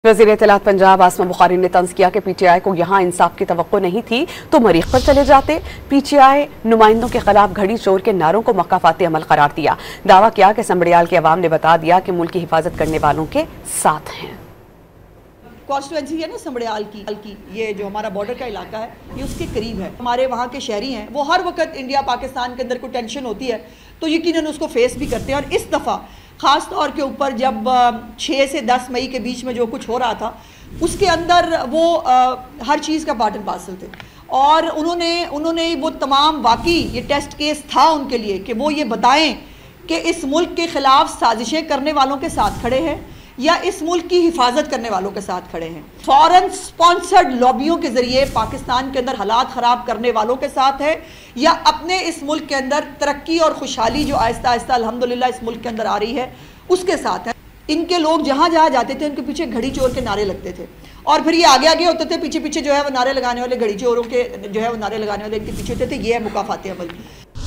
वज़ीर इत्तलात पंजाब आसमा बुखारी ने तंज किया कि पीटीआई को यहाँ इंसाफ की तवक्को नहीं थी तो मरीख पर चले जाते। पीटीआई नुमाइंदों के खिलाफ घड़ी चोर के नारों को मक्काफाती अमल करार दिया। दावा किया कि संबड़ियाल के अवाम ने बता दिया कि मुल्क की हिफाजत करने वालों के साथ हैं। कॉन्स्टिट्यूएंसी है ना संबड़ियाल की, ये जो हमारा बॉर्डर का इलाका है ये उसके करीब है। हमारे वहाँ के शहरी हैं, वो हर वक्त इंडिया पाकिस्तान के अंदर कोई टेंशन होती है तो यकीनन उसको फेस भी करते हैं। और इस दफ़ा ख़ास तौर के ऊपर जब 6 से 10 मई के बीच में जो कुछ हो रहा था उसके अंदर वो हर चीज़ का पार्ट एंड पार्सल थे और उन्होंने वो तमाम वाकई ये टेस्ट केस था उनके लिए कि वो ये बताएं कि इस मुल्क के ख़िलाफ़ साजिशें करने वालों के साथ खड़े हैं या इस मुल्क की हिफाजत करने वालों के साथ खड़े हैं। फॉरेन स्पॉन्सर्ड लॉबियों के ज़रिए पाकिस्तान के अंदर हालात ख़राब करने वालों के साथ है या अपने इस मुल्क के अंदर तरक्की और खुशहाली जो आहिस्ता आहिस्ता अल्हम्दुलिल्लाह इस मुल्क के अंदर आ रही है उसके साथ है। इनके लोग जहाँ जहाँ जाते थे उनके पीछे घड़ी चोर के नारे लगते थे और फिर ये आगे आगे होते थे, पीछे पीछे जो है वो नारे लगाने वाले घड़ी चोरों के जो है वो नारे लगाने वाले इनके पीछे होते थे। ये है मुकाफाते अमल।